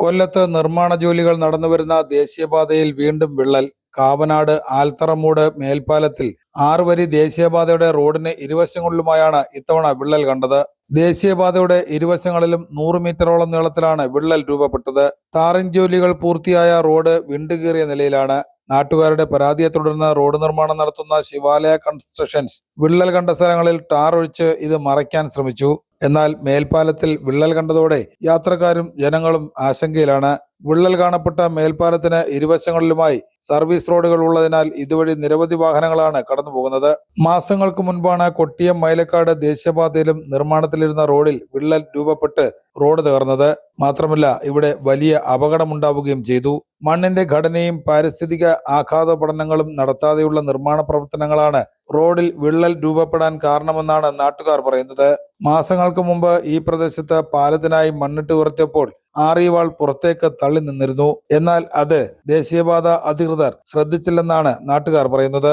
കൊല്ലത്ത് നിർമ്മാണ ജോലികൾ നടന്നുവരുന്ന ദേശീയപാതയിൽ വീണ്ടും വിള്ളൽ. കാവനാട് ആൽത്തറമൂട് മേൽപ്പാലത്തിൽ 6 വരി ദേശീയപാതയുടെ റോഡിന് ഇരുവശങ്ങളിലുമായാണ് ഇത്തവണ വിള്ളൽ കണ്ടത്. ദേശീയപാതയുടെ ഇരുവശങ്ങളിലും 100 മീറ്ററോളം നീളത്തിലാണ് വിള്ളൽ രൂപപ്പെട്ടത്. ടാറിംഗ് ജോലികൾ പൂർത്തിയായ റോഡ് വിണ്ടുകീറിയ നിലയിലാണ്. നാട്ടുകാരുടെ പരാതിയെ തുടർന്ന് റോഡ് നിർമ്മാണം നടത്തുന്ന ശിവാലയ കൺസ്ട്രക്ഷൻസ് വിള്ളൽ കണ്ട സ്ഥലങ്ങളിൽ ടാർ ഒഴിച്ച് ഇത് മറയ്ക്കാൻ ശ്രമിച്ചു. എന്നാൽ മേൽപ്പാലത്തിൽ വിള്ളൽ കണ്ടതോടെ യാത്രക്കാരും ജനങ്ങളും ആശങ്കയിലാണ്. വിള്ളൽ കാണപ്പെട്ട മേൽപ്പാലത്തിന് ഇരുവശങ്ങളിലുമായി സർവീസ് റോഡുകൾ ഉള്ളതിനാൽ ഇതുവഴി നിരവധി വാഹനങ്ങളാണ് കടന്നുപോകുന്നത്. മാസങ്ങൾക്ക് മുൻപാണ് കൊട്ടിയം മൈലക്കാട് ദേശീയപാതയിലും നിർമ്മാണത്തിലിരുന്ന റോഡിൽ വിള്ളൽ രൂപപ്പെട്ട് റോഡ് തകർന്നത്. മാത്രമല്ല ഇവിടെ വലിയ അപകടമുണ്ടാവുകയും ചെയ്തു. മണ്ണിന്റെ ഘടനയും പാരിസ്ഥിതിക ആഘാത പഠനങ്ങളും നടത്താതെയുള്ള നിർമ്മാണ പ്രവർത്തനങ്ങളാണ് റോഡിൽ വിള്ളൽ രൂപപ്പെടാൻ കാരണമെന്നാണ് നാട്ടുകാർ പറയുന്നത്. മാസങ്ങൾക്ക് മുമ്പ് ഈ പ്രദേശത്ത് പാലത്തിനായി മണ്ണിട്ട് ഉയർത്തിയപ്പോൾ ആറിവാൾ പുറത്തേക്ക് തള്ളി നിന്നിരുന്നു. എന്നാൽ അത് ദേശീയപാത അധികൃതർ ശ്രദ്ധിച്ചില്ലെന്നാണ് നാട്ടുകാർ പറയുന്നത്.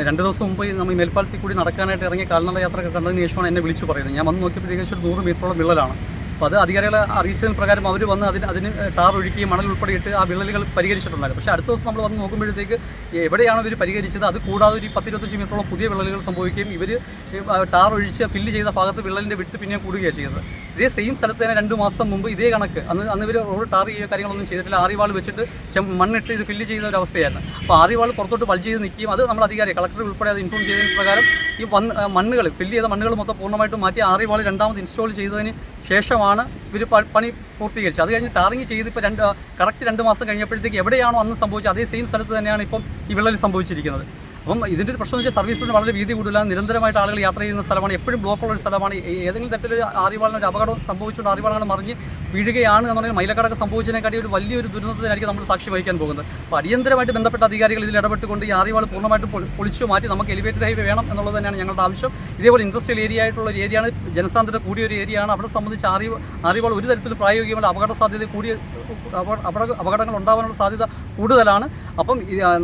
2 ദിവസം മുമ്പ് നമ്മൾ ഈ മേൽപ്പാലത്തിൽ കൂടി നടക്കാനായിട്ട് ഇറങ്ങിയ കാൽനട യാത്രയൊക്കെ കണ്ടതിന് ശേഷമാണ് എന്നെ വിളിച്ചു പറയുന്നത്. ഞാൻ വന്ന് നോക്കിയപ്പോൾ ഏകദേശം 100 മീറ്ററോളം വിള്ളലാണ്. അപ്പോൾ അത് അധികാരികളെ അറിയിച്ചതിന് പ്രകാരം അവർ വന്ന് അതിന് ടാർ ഒഴുക്കുകയും മണൽ ഉൾപ്പെടെ ഇട്ട് ആ വിള്ളലുകൾ പരിഹരിച്ചിട്ടുണ്ടായിരുന്നു. പക്ഷേ അടുത്ത ദിവസം നമ്മൾ വന്ന് നോക്കുമ്പോഴത്തേക്ക് എവിടെയാണ് ഇവർ പരിഹരിച്ചത് അത് കൂടാതെ ഒരു 10-25 മീറ്ററോളം പുതിയ വിള്ളലുകൾ സംഭവിക്കുകയും ഇവർ ടാർ ഒഴിച്ച് ഫില്ല് ചെയ്ത ഭാഗത്ത് വിള്ളലിൻ്റെ വിട്ട് പിന്നെയും കൂടുകയാണ് ചെയ്യുന്നത്. ഇതേ സെയിം സ്ഥലത്ത് തന്നെ 2 മാസം മുമ്പ് ഇതേ കണക്ക് അന്ന് ഇവർ റോഡ് ടാർ ചെയ്യുക കാര്യങ്ങളൊന്നും ചെയ്തിട്ടില്ല. ആറിവാൾ വെച്ചിട്ട് മണ്ണിട്ട് ഇത് ഫില്ല് ചെയ്യുന്ന ഒരു അവസ്ഥയായിരുന്നു. അപ്പോൾ ആറിവാൾ പുറത്തോട്ട് ബൾജ് ചെയ്ത് നിൽക്കുകയും അത് നമ്മൾ അധികാരി കളക്ടർ ഉൾപ്പെടെ അത് ഇൻഫോം ചെയ്തതിന് പ്രകാരം ഈ മണ്ണുകൾ ഫില്ല് ചെയ്ത മണ്ണുകൾ മൊത്തം പൂർണ്ണമായിട്ടും മാറ്റി ആറിവാൾ രണ്ടാമത് ഇൻസ്റ്റാൾ ചെയ്തതിന് ശേഷമാണ് ഇവർ പണി പൂർത്തീകരിച്ചത്. അത് കഴിഞ്ഞ് ടാറിങ് ചെയ്ത് ഇപ്പോൾ കറക്റ്റ് 2 മാസം കഴിഞ്ഞപ്പോഴത്തേക്ക് എവിടെയാണോ അന്ന് സംഭവിച്ചത് അതേ സെയിം സ്ഥലത്ത് തന്നെയാണ് ഇപ്പം ഈ വിള്ളൽ സംഭവിച്ചിരിക്കുന്നത്. അപ്പം ഇതിൻ്റെ ഒരു പ്രശ്നം എന്ന് വെച്ചാൽ സർവീസ് റോഡ് വളരെ വീതി കൂടുതലാണ്. നിരന്തരമായിട്ട് ആളുകൾ യാത്ര ചെയ്യുന്ന സ്ഥലമാണ്. എപ്പോഴും ബ്ലോക്കുള്ള ഒരു സ്ഥലമാണ്. ഏതെങ്കിലും തരത്തിൽ ആറിവാളിന് ഒരു അപകടം സംഭവിച്ചുകൊണ്ട് ആറിവാളുകൾ മറിഞ്ഞ് വീഴുകയാണ് എന്നുണ്ടെങ്കിൽ മൈലക്കടക്ക് സംഭവിച്ചതിനെക്കാട്ടി ഒരു വലിയൊരു ദുരന്തത്തിനായിരിക്കും നമ്മൾ സാക്ഷി വഹിക്കാൻ പോകുന്നത്. അപ്പോൾ അടിയന്തരമായിട്ട് ബന്ധപ്പെട്ട അധികാരികൾ ഇതിൽ ഇടപെട്ടുകൊണ്ട് ഈ ആറിവാൾ പൂർണ്ണമായിട്ട് പൊളിച്ചു മാറ്റി നമുക്ക് എലിവേറ്റഡ് ഹൈവേ വേണം എന്നുള്ളത് തന്നെയാണ് ഞങ്ങളുടെ ആവശ്യം. ഇതേപോലെ ഇൻഡസ്ട്രിയൽ ഏരിയ ആയിട്ടുള്ള ഒരു ഏരിയയാണ്, ജനസാന്ദ്രത കൂടിയ ഒരു ഏരിയയാണ്. അവിടെ സംബന്ധിച്ച് ആറിവാൾ ഒരു തരത്തിലും പ്രായോഗികമല്ല. അപകടങ്ങൾ ഉണ്ടാകാനുള്ള സാധ്യത കൂടുതലാണ്. അപ്പം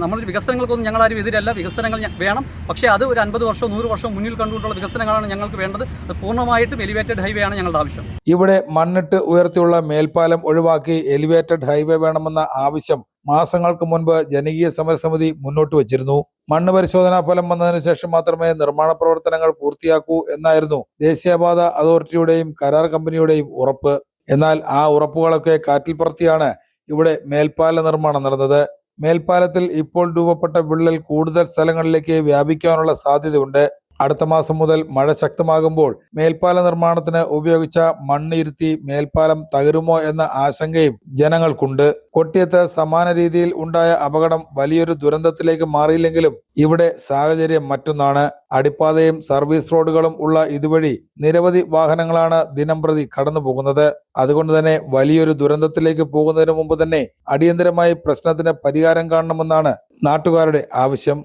നമ്മളൊരു വികസനങ്ങൾക്കൊന്നും ഞങ്ങളാരും എതിരല്ല. വികസനങ്ങൾ വേണം, പക്ഷേ അത് ഒരു 50 വർഷവും 100 വർഷവും മുന്നിൽ കണ്ടുകൊണ്ടുള്ള വികസനങ്ങളാണ് ഞങ്ങൾക്ക് വേണ്ടത്. അത് പൂർണ്ണമായിട്ടും എലിവേറ്റഡ് ഹൈവേ ആണ് ഞങ്ങളുടെ ആവശ്യം. ഇവിടെ മണ്ണിട്ട് ഉയർത്തിയുള്ള മേൽപ്പാലം ഒഴിവാക്കി എലിവേറ്റഡ് ഹൈവേ വേണമെന്ന ആവശ്യം മാസങ്ങൾക്ക് മുൻപ് ജനകീയ സമരസമിതി മുന്നോട്ട് വച്ചിരുന്നു. മണ്ണ് പരിശോധനാ ഫലം വന്നതിന് ശേഷം മാത്രമേ നിർമ്മാണ പ്രവർത്തനങ്ങൾ പൂർത്തിയാക്കൂ എന്നായിരുന്നു ദേശീയപാത അതോറിറ്റിയുടെയും കരാർ കമ്പനിയുടെയും ഉറപ്പ്. എന്നാൽ ആ ഉറപ്പുകളൊക്കെ കാറ്റിൽ പറത്തിയാണ് ഇവിടെ മേൽപ്പാല നിർമ്മാണം നടന്നത്. മേൽപ്പാലത്തിൽ ഇപ്പോൾ രൂപപ്പെട്ട വിള്ളൽ കൂടുതൽ സ്ഥലങ്ങളിലേക്ക് വ്യാപിക്കാനുള്ള സാധ്യതയുണ്ട്. അടുത്ത മാസം മുതൽ മഴ ശക്തമാകുമ്പോൾ മേൽപ്പാല നിർമ്മാണത്തിന് ഉപയോഗിച്ച മണ്ണ് ഇരുത്തി മേൽപ്പാലം തകരുമോ എന്ന ആശങ്കയും ജനങ്ങൾക്കുണ്ട്. കൊട്ടിയത്ത് സമാന രീതിയിൽ ഉണ്ടായ അപകടം വലിയൊരു ദുരന്തത്തിലേക്ക് മാറിയില്ലെങ്കിലും ഇവിടെ സാഹചര്യം മറ്റൊന്നാണ്. അടിപ്പാതയും സർവീസ് റോഡുകളും ഉള്ള ഇതുവഴി നിരവധി വാഹനങ്ങളാണ് ദിനംപ്രതി കടന്നു പോകുന്നത്. അതുകൊണ്ട് തന്നെ വലിയൊരു ദുരന്തത്തിലേക്ക് പോകുന്നതിന് മുമ്പ് തന്നെ അടിയന്തരമായി പ്രശ്നത്തിന് പരിഹാരം കാണണമെന്നാണ് നാട്ടുകാരുടെ ആവശ്യം.